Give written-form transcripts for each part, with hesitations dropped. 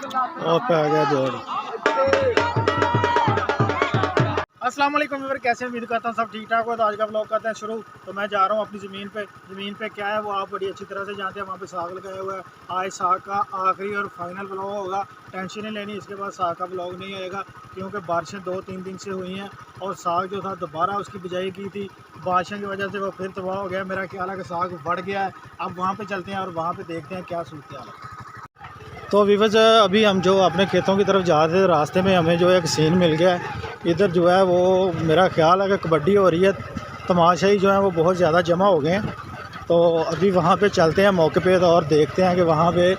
और पे आ गया जोड़। अस्सलाम वालेकुम व्यूअर, कैसे उम्मीद करता हूँ सब ठीक ठाक हो। तो आज का ब्लॉग करते हैं शुरू। तो मैं जा रहा हूँ अपनी ज़मीन पे क्या है वो आप बड़ी अच्छी तरह से जानते हैं। वहाँ पे साग लगाया हुआ है। आज साग का आखिरी और फाइनल ब्लॉग होगा। टेंशन नहीं लेनी, इसके बाद साग का ब्लॉग नहीं आएगा क्योंकि बारिशें 2-3 दिन से हुई हैं और साग जो था दोबारा उसकी बिजाई की थी। बारिशों की वजह से वो फिर तबाह हो गया। मेरा ख्याल है कि साग बढ़ गया है। अब वहाँ पर चलते हैं और वहाँ पर देखते हैं क्या सूरत हाल है। तो व्यूअर्स अभी हम जो अपने खेतों की तरफ जा रहे थे, रास्ते में हमें जो एक सीन मिल गया है। इधर जो है वो मेरा ख्याल है कि कबड्डी हो रही है। तमाशाई जो है वो बहुत ज़्यादा जमा हो गए हैं। तो अभी वहाँ पे चलते हैं मौके पे और देखते हैं कि वहाँ पे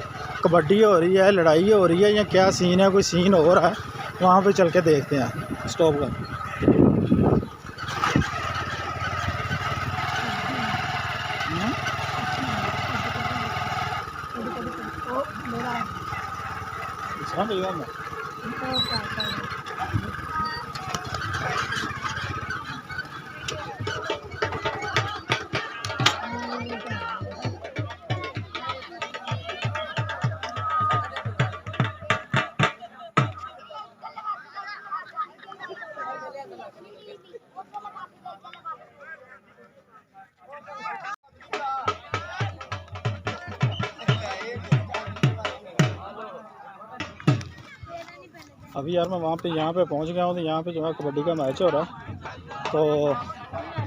कबड्डी हो रही है, लड़ाई हो रही है या क्या सीन है। कोई सीन हो रहा है, वहाँ पे चल के देखते हैं। स्टॉप कर अभी यार मैं वहाँ पे यहाँ पे पहुँच गया हूँ। तो यहाँ पे जो है कबड्डी का मैच हो रहा है। तो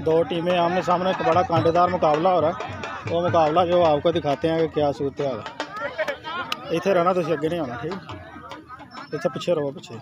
दो टीमें आमने सामने, एक बड़ा कांटेदार मुकाबला हो रहा है। वो मुकाबला जो आपको दिखाते हैं कि क्या सूरत हाल है। इतने रहना, तुम अगे नहीं आना, ठीक इतने पिछे रहो, पिछे।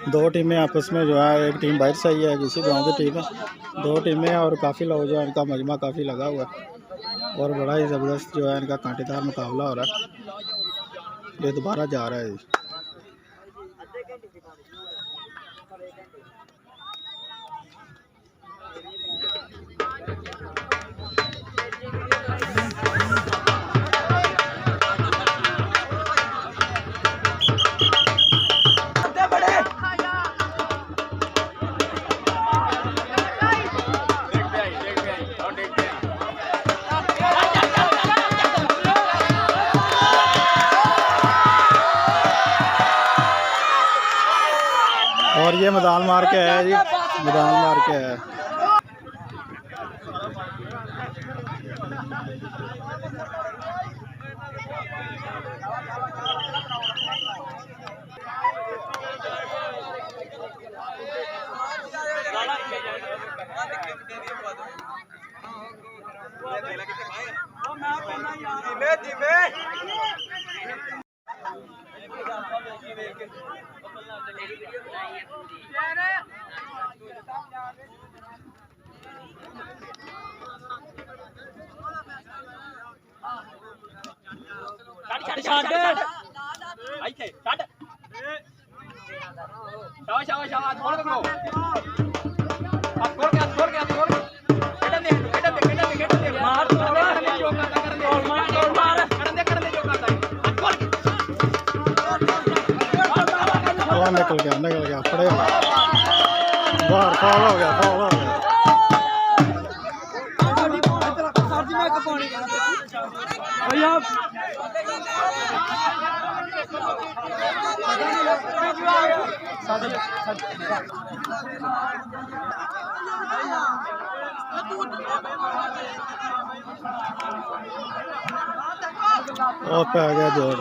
दो टीमें आपस में जो है, एक टीम बाहर से आई है, किसी गांव की टीम है। दो टीमें और काफ़ी लोग जो है, इनका मजमा काफ़ी लगा हुआ है और बड़ा ही ज़बरदस्त जो है इनका कांटेदार मुकाबला हो रहा है। ये दोबारा जा रहा है। और ये मैदान मार के है जी, मैदान मार के है। निकल गया पड़े बाहर, फॉल हो गया, फॉल हो गया। और पे आ गया जोड़।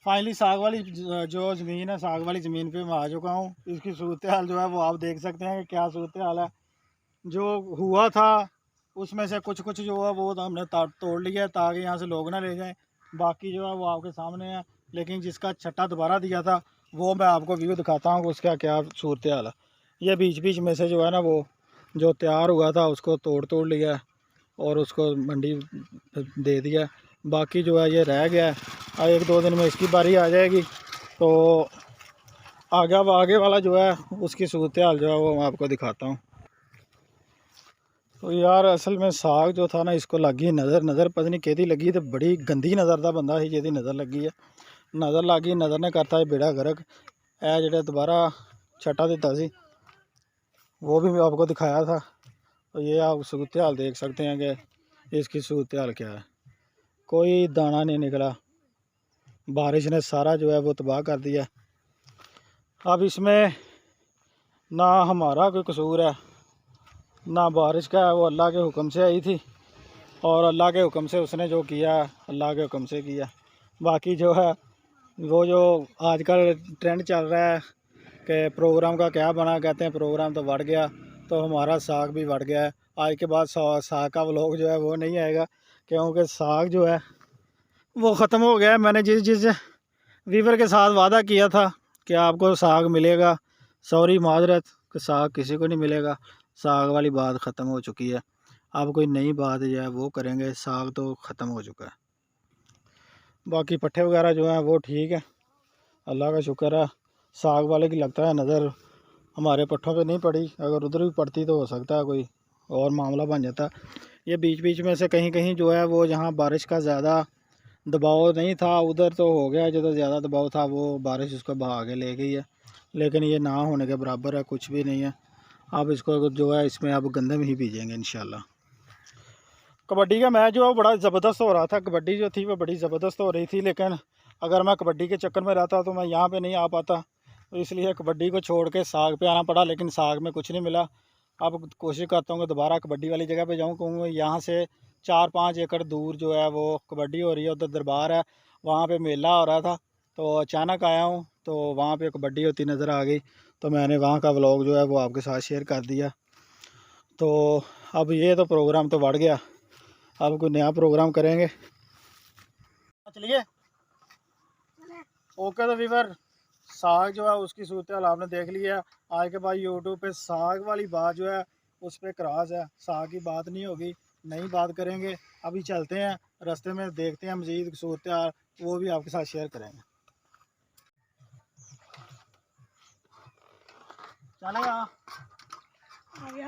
फाइनली साग वाली जो ज़मीन है, साग वाली ज़मीन पे मैं आ चुका हूँ। इसकी सूरत हाल जो है वो आप देख सकते हैं कि क्या सूरत हाल है। जो हुआ था उसमें से कुछ कुछ जो है वो तो हमने तोड़ लिया है ताकि यहाँ से लोग ना ले जाएं। बाकी जो है वो आपके सामने है, लेकिन जिसका छट्टा दोबारा दिया था वो मैं आपको व्यू दिखाता हूँ उसका क्या सूरत हाल है। ये बीच बीच में से जो है ना वो जो तैयार हुआ था उसको तोड़ तोड़ लिया है और उसको मंडी दे दिया। बाकी जो है ये रह गया है, एक दो दिन में इसकी बारी आ जाएगी तो आगे वाला जो है उसकी सूरत हाल जो है वो मैं आपको दिखाता हूँ। तो यार असल में साग जो था ना इसको लगी नज़र पता नहीं कहती लगी तो बड़ी गंदी नज़र का बंदा ही जी नज़र लगी है। नज़र लगी नज़र ने करता है बेड़ा गर्क। ए जेड़ा दोबारा छट्टा दिता सी वो भी मैं आपको दिखाया था। तो ये आप सूरत हाल देख सकते हैं कि इसकी सूरत हाल क्या है। कोई दाना नहीं निकला, बारिश ने सारा जो है वो तबाह कर दिया। अब इसमें ना हमारा कोई कसूर है ना बारिश का है, वो अल्लाह के हुक्म से आई थी और अल्लाह के हुक्म से उसने जो किया अल्लाह के हुक्म से किया। बाकी जो है वो जो आजकल ट्रेंड चल रहा है कि प्रोग्राम का क्या बना, कहते हैं प्रोग्राम तो बढ़ गया, तो हमारा साग भी बढ़ गया है। आज के बाद साग का व्लॉग जो है वो नहीं आएगा क्योंकि साग जो है वो ख़त्म हो गया है। मैंने जिस वीवर के साथ वादा किया था कि आपको साग मिलेगा, सॉरी माजरत कि साग किसी को नहीं मिलेगा। साग वाली बात ख़त्म हो चुकी है। अब कोई नई बात जो है वो करेंगे, साग तो ख़त्म हो चुका है। बाकी पट्ठे वगैरह जो हैं वो ठीक है, अल्लाह का शुक्र है। साग वाले की लगता है नज़र हमारे पट्ठों पे नहीं पड़ी, अगर उधर भी पड़ती तो हो सकता है कोई और मामला बन जाता। ये बीच बीच में से कहीं कहीं जो है वो जहाँ बारिश का ज़्यादा दबाव नहीं था उधर तो हो गया, जिधर ज़्यादा दबाव था वो बारिश उसको बहा के ले गई है, लेकिन ये ना होने के बराबर है, कुछ भी नहीं है। अब इसको जो है इसमें अब गंदम ही बीजेंगे इंशाल्लाह। कबड्डी का मैच जो है बड़ा ज़बरदस्त हो रहा था, कबड्डी जो थी वो बड़ी ज़बरदस्त हो रही थी, लेकिन अगर मैं कबड्डी के चक्कर में रहता तो मैं यहाँ पे नहीं आ पाता, तो इसलिए कबड्डी को छोड़ के साग पे आना पड़ा, लेकिन साग में कुछ नहीं मिला। अब कोशिश करता हूँ कि दोबारा कबड्डी वाली जगह पे जाऊँ, क्योंकि यहाँ से 4-5 एकड़ दूर जो है वो कबड्डी हो रही है, उधर दरबार है, वहाँ पे मेला हो रहा था। तो अचानक आया हूँ तो वहाँ पे कबड्डी होती नज़र आ गई, तो मैंने वहाँ का व्लॉग जो है वो आपके साथ शेयर कर दिया। तो अब ये तो प्रोग्राम तो बढ़ गया, अब कोई नया प्रोग्राम करेंगे। चलिए ओके। तो वीवर साग जो है उसकी सूरत हाल आपने देख लिया। आज के बाद यूट्यूब पे साग वाली बात जो है उस पर क्रास है, साग की बात नहीं होगी, नई बात करेंगे। अभी चलते हैं, रास्ते में देखते हैं मज़ीद सूरत हाल, वो भी आपके साथ शेयर करेंगे। चलेगा आ गया।